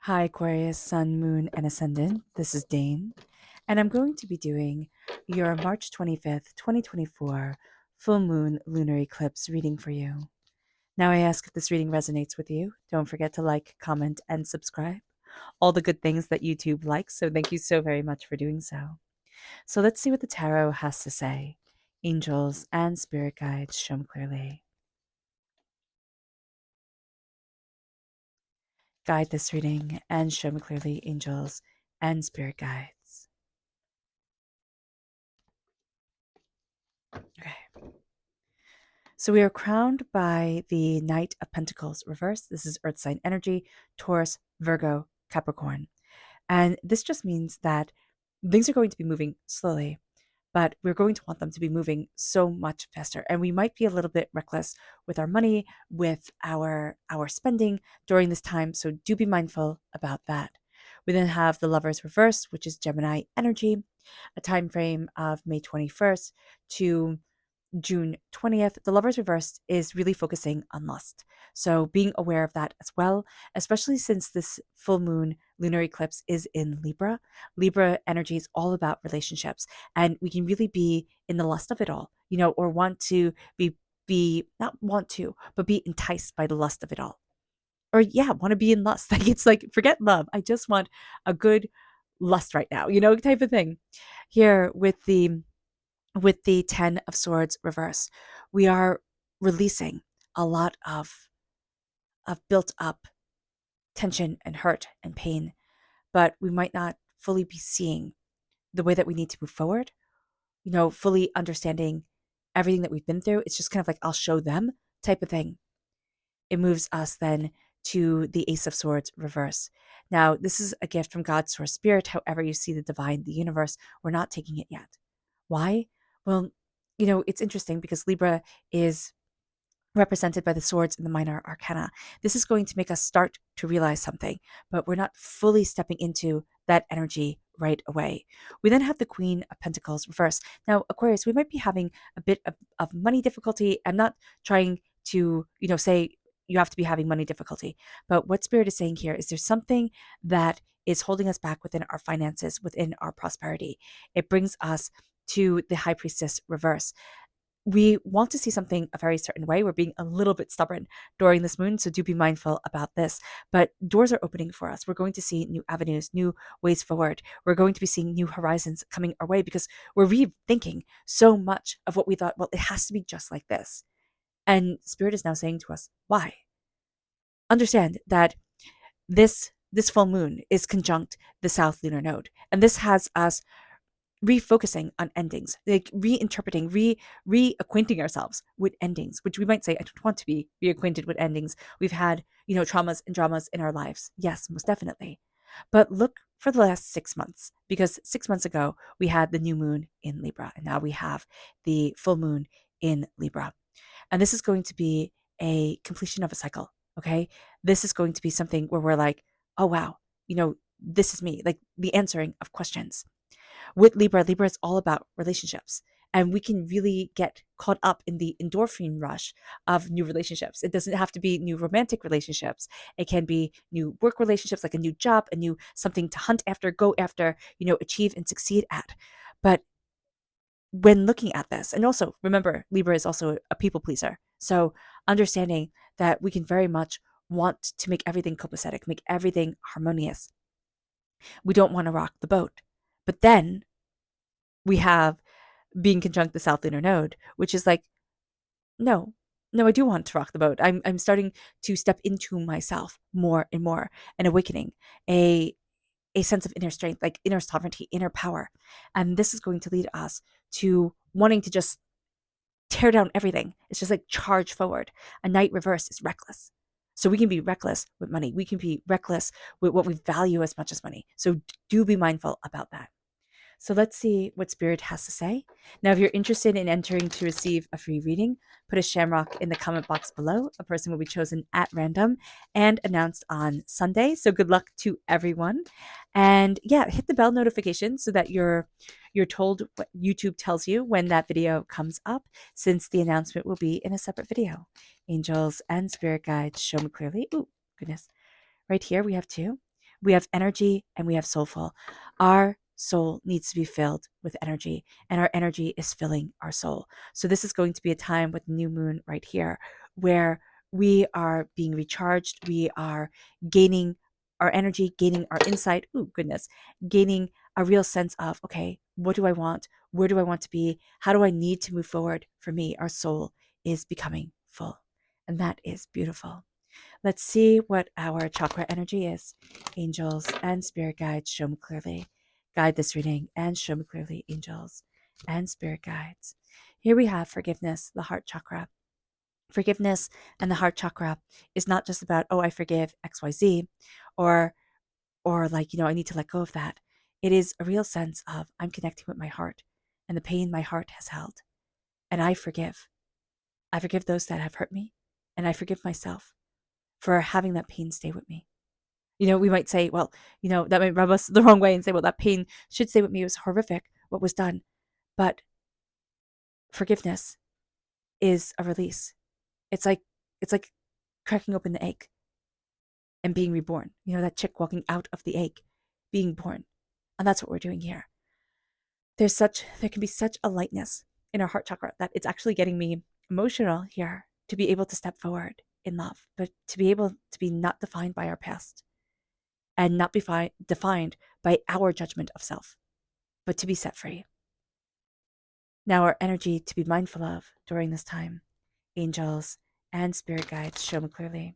Hi, Aquarius, Sun, Moon, and Ascendant. This is Dane, and I'm going to be doing your March 25th, 2024 full moon lunar eclipse reading for you. Now, I ask if this reading resonates with you. Don't forget to like, comment, and subscribe. All the good things that YouTube likes, so thank you so very much for doing so. So, let's see what the tarot has to say. Angels and spirit guides show me clearly. Guide this reading and show me clearly, angels and spirit guides. Okay. So we are crowned by the Knight of Pentacles reverse. This is Earth sign energy, Taurus, Virgo, Capricorn. And this just means that things are going to be moving slowly, but we're going to want them to be moving so much faster. And we might be a little bit reckless with our money, with our spending during this time. So do be mindful about that. We then have the Lovers reverse, which is Gemini energy, a time frame of May 21st to June 20th, the Lovers Reversed is really focusing on lust. So being aware of that as well, especially since this full moon lunar eclipse is in Libra. Libra energy is all about relationships, and we can really be in the lust of it all, or want to be not want to, but be enticed by the lust of it all. Or yeah, want to be in lust. Like it's like forget love. I just want a good lust right now, type of thing. Here with the 10 of Swords reverse, we are releasing a lot of built up tension and hurt and pain, but we might not fully be seeing the way that we need to move forward, fully understanding everything that we've been through. It's just kind of like, I'll show them type of thing. It moves us then to the Ace of Swords reverse. Now, this is a gift from God's source spirit. However, you see the divine, the universe, we're not taking it yet. Why? Well, it's interesting because Libra is represented by the swords in the minor arcana. This is going to make us start to realize something, but we're not fully stepping into that energy right away. We then have the Queen of Pentacles reverse. Now, Aquarius, we might be having a bit of money difficulty. I'm not trying to, say you have to be having money difficulty, but what Spirit is saying here is there's something that is holding us back within our finances, within our prosperity. It brings us to the High Priestess reverse. We want to see something a very certain way. We're being a little bit stubborn during this moon, so do be mindful about this. But doors are opening for us. We're going to see new avenues, new ways forward. We're going to be seeing new horizons coming our way because we're rethinking so much of what we thought, well, it has to be just like this. And Spirit is now saying to us, why? Understand that this full moon is conjunct the South lunar node, and this has us refocusing on endings, like reinterpreting, reacquainting ourselves with endings, which we might say, I don't want to be reacquainted with endings. We've had, traumas and dramas in our lives. Yes, most definitely. But look for the last 6 months, because 6 months ago, we had the new moon in Libra, and now we have the full moon in Libra. And this is going to be a completion of a cycle. Okay. This is going to be something where we're like, oh, wow, this is me, like the answering of questions. With Libra, Libra is all about relationships. And we can really get caught up in the endorphin rush of new relationships. It doesn't have to be new romantic relationships. It can be new work relationships, like a new job, a new something to hunt after, go after, achieve and succeed at. But when looking at this, and also remember, Libra is also a people pleaser. So understanding that we can very much want to make everything copacetic, make everything harmonious. We don't want to rock the boat. But then we have being conjunct the South lunar node, which is like, no, I do want to rock the boat. I'm starting to step into myself more and more, an awakening, a sense of inner strength, like inner sovereignty, inner power. And this is going to lead us to wanting to just tear down everything. It's just like charge forward. A Knight reverse is reckless. So we can be reckless with money. We can be reckless with what we value as much as money. So do be mindful about that. So let's see what Spirit has to say. Now, if you're interested in entering to receive a free reading, put a shamrock in the comment box below. A person will be chosen at random and announced on Sunday. So good luck to everyone. And yeah, hit the bell notification so that you're told what YouTube tells you when that video comes up, since the announcement will be in a separate video. Angels and spirit guides show me clearly. Ooh, goodness. Right here we have two. We have energy and we have soulful. Our soul needs to be filled with energy, and our energy is filling our soul. So this is going to be a time with new moon right here where we are being recharged. We are gaining our energy, gaining our insight. Oh, goodness. Gaining a real sense of, okay, what do I want? Where do I want to be? How do I need to move forward? For me, our soul is becoming full. And that is beautiful. Let's see what our chakra energy is. Angels and spirit guides, show me clearly. Guide this reading and show me clearly, angels and spirit guides. Here we have forgiveness, the heart chakra. Forgiveness and the heart chakra is not just about, oh, I forgive XYZ, or like, I need to let go of that. It is a real sense of I'm connecting with my heart and the pain my heart has held. And I forgive. I forgive those that have hurt me, and I forgive myself for having that pain stay with me. We might say, well, that might rub us the wrong way and say, well, that pain should stay with me. It was horrific what was done. But forgiveness is a release. It's like cracking open the egg and being reborn. That chick walking out of the egg, being born. And that's what we're doing here. There can be such a lightness in our heart chakra that it's actually getting me emotional here to be able to step forward in love, but to be able to be not defined by our past and not be defined by our judgment of self, but to be set free. Now, our energy to be mindful of during this time, angels and spirit guides, show me clearly.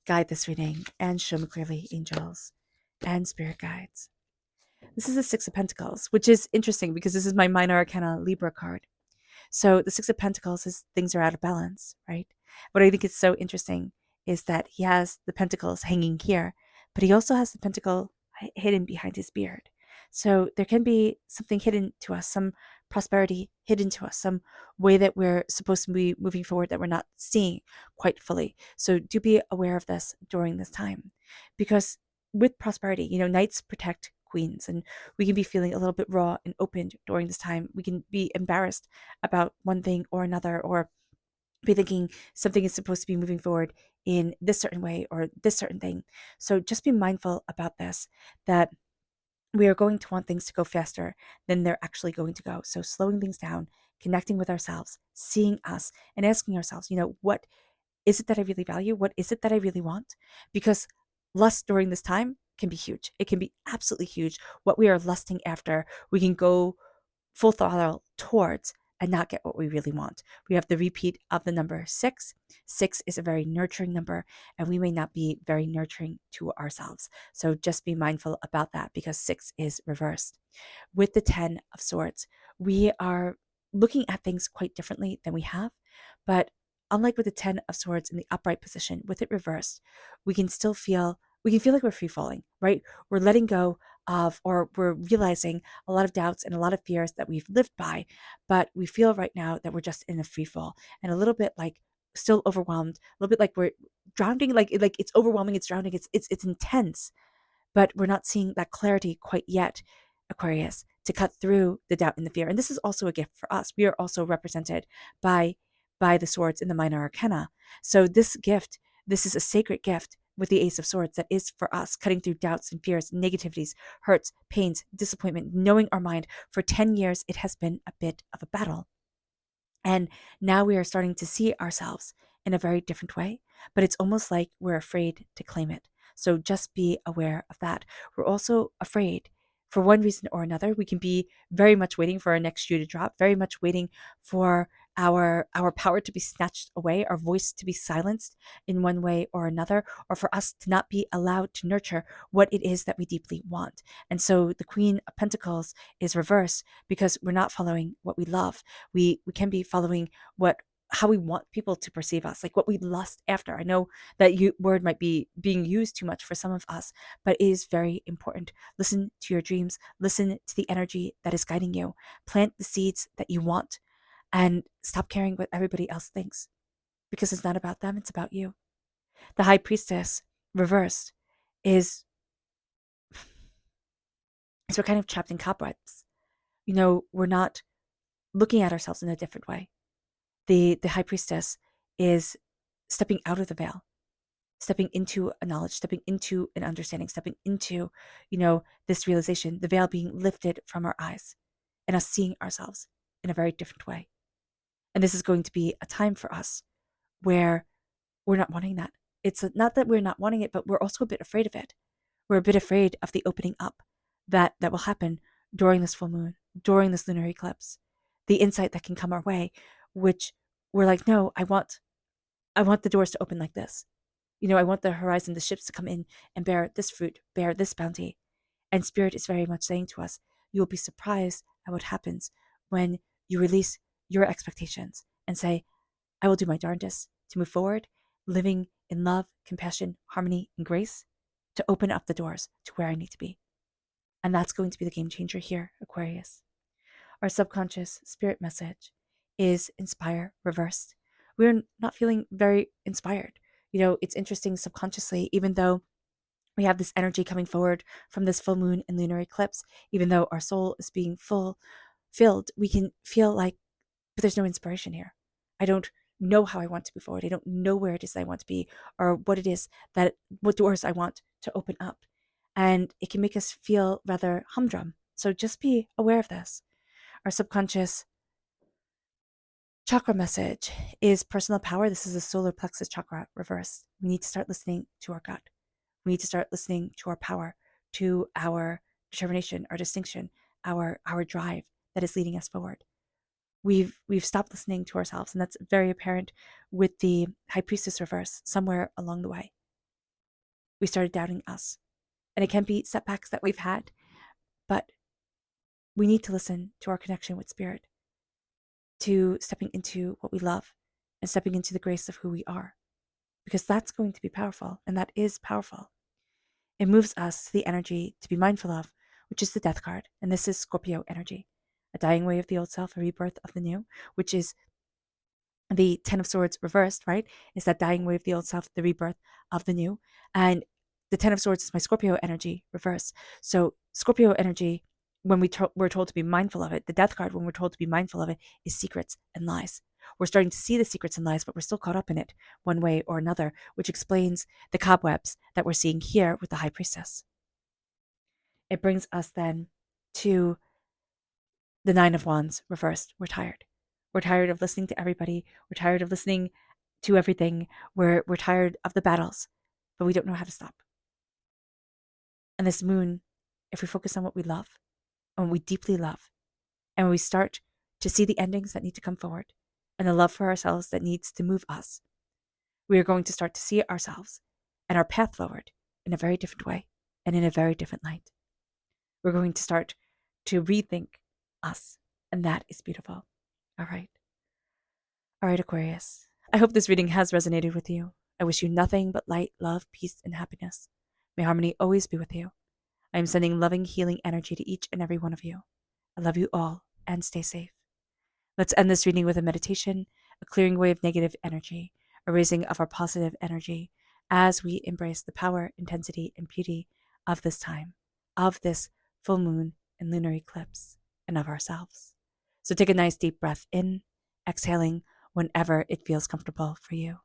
Guide this reading and show me clearly, angels and spirit guides. This is the Six of Pentacles, which is interesting because this is my minor arcana Libra card. So the Six of Pentacles is things are out of balance, right? What I think is so interesting is that he has the pentacles hanging here, but he also has the pentacle hidden behind his beard. So there can be something hidden to us, some prosperity hidden to us, some way that we're supposed to be moving forward that we're not seeing quite fully. So do be aware of this during this time, because with prosperity, knights protect queens, and we can be feeling a little bit raw and open during this time. We can be embarrassed about one thing or another, or be thinking something is supposed to be moving forward in this certain way or this certain thing. So just be mindful about this, that we are going to want things to go faster than they're actually going to go. So slowing things down, connecting with ourselves, seeing us, and asking ourselves, what is it that I really value? What is it that I really want? Because lust during this time can be huge. It can be absolutely huge. What we are lusting after, we can go full throttle towards and not get what we really want. We have the repeat of the number 6. 6 is a very nurturing number, and we may not be very nurturing to ourselves. So just be mindful about that, because 6 is reversed. With the 10 of Swords, we are looking at things quite differently than we have, but unlike with the 10 of Swords in the upright position, with it reversed, we can feel like we're free falling, right? We're letting go of, or we're realizing a lot of doubts and a lot of fears that we've lived by, but we feel right now that we're just in a free fall and a little bit like still overwhelmed, a little bit like we're drowning, like it's overwhelming, it's drowning, it's intense, but we're not seeing that clarity quite yet, Aquarius, to cut through the doubt and the fear. And this is also a gift for us. We are also represented by the swords in the minor arcana. So this is a sacred gift with the Ace of Swords that is for us, cutting through doubts and fears, negativities, hurts, pains, disappointment, knowing our mind. For 10 years, it has been a bit of a battle. And now we are starting to see ourselves in a very different way, but it's almost like we're afraid to claim it. So just be aware of that. We're also afraid for one reason or another. We can be very much waiting for our next shoe to drop, very much waiting for our power to be snatched away, our voice to be silenced in one way or another, or for us to not be allowed to nurture what it is that we deeply want. And so the Queen of Pentacles is reversed because we're not following what we love. We can be following how we want people to perceive us, like what we lust after. I know that word might be being used too much for some of us, but it is very important. Listen to your dreams, listen to the energy that is guiding you, plant the seeds that you want, and stop caring what everybody else thinks, because it's not about them, it's about you. The High Priestess reversed is we're kind of trapped in cobwebs. We're not looking at ourselves in a different way. The High Priestess is stepping out of the veil, stepping into a knowledge, stepping into an understanding, stepping into, this realization, the veil being lifted from our eyes and us seeing ourselves in a very different way. And this is going to be a time for us where we're not wanting that. It's not that we're not wanting it, but we're also a bit afraid of it. We're a bit afraid of the opening up that will happen during this full moon, during this lunar eclipse, the insight that can come our way, which we're like, no, I want the doors to open like this. I want the horizon, the ships to come in and bear this fruit, bear this bounty. And Spirit is very much saying to us, you will be surprised at what happens when you release your expectations and say, I will do my darndest to move forward, living in love, compassion, harmony, and grace, to open up the doors to where I need to be. And that's going to be the game changer here, Aquarius. Our subconscious spirit message is inspire reversed. We're not feeling very inspired. It's interesting subconsciously, even though we have this energy coming forward from this full moon and lunar eclipse, even though our soul is being filled, we can feel like, but there's no inspiration here. I don't know how I want to move forward. I don't know where it is that I want to be, or what it is what doors I want to open up. And it can make us feel rather humdrum. So just be aware of this. Our subconscious chakra message is personal power. This is the solar plexus chakra reversed. We need to start listening to our gut. We need to start listening to our power, to our determination, our distinction, our drive that is leading us forward. We've stopped listening to ourselves, and that's very apparent with the High Priestess reverse somewhere along the way. We started doubting us. And it can be setbacks that we've had, but we need to listen to our connection with Spirit, to stepping into what we love and stepping into the grace of who we are, because that's going to be powerful, and that is powerful. It moves us to the energy to be mindful of, which is the Death card, and this is Scorpio energy, a dying away of the old self, a rebirth of the new, which is the Ten of Swords reversed, right? Is that dying away of the old self, the rebirth of the new. And the Ten of Swords is my Scorpio energy reversed. So Scorpio energy, when we're told to be mindful of it, the Death card, when we're told to be mindful of it, is secrets and lies. We're starting to see the secrets and lies, but we're still caught up in it one way or another, which explains the cobwebs that we're seeing here with the High Priestess. It brings us then to the Nine of Wands reversed. We're tired. We're tired of listening to everybody. We're tired of listening to everything. We're tired of the battles, but we don't know how to stop. And this moon, if we focus on what we love, and what we deeply love, and we start to see the endings that need to come forward, and the love for ourselves that needs to move us, we are going to start to see ourselves and our path forward in a very different way and in a very different light. We're going to start to rethink us, and that is beautiful. All right, Aquarius. I hope this reading has resonated with you. I wish you nothing but light, love, peace, and happiness. May harmony always be with you. I am sending loving, healing energy to each and every one of you. I love you all, and stay safe. Let's end this reading with a meditation, a clearing away of negative energy, a raising of our positive energy as we embrace the power, intensity, and beauty of this time, of this full moon and lunar eclipse, and of ourselves. So take a nice deep breath in, exhaling whenever it feels comfortable for you.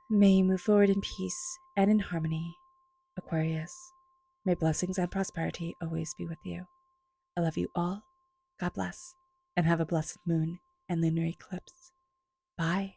May you move forward in peace and in harmony, Aquarius. May blessings and prosperity always be with you. I love you all. God bless, and have a blessed moon and lunar eclipse. Bye.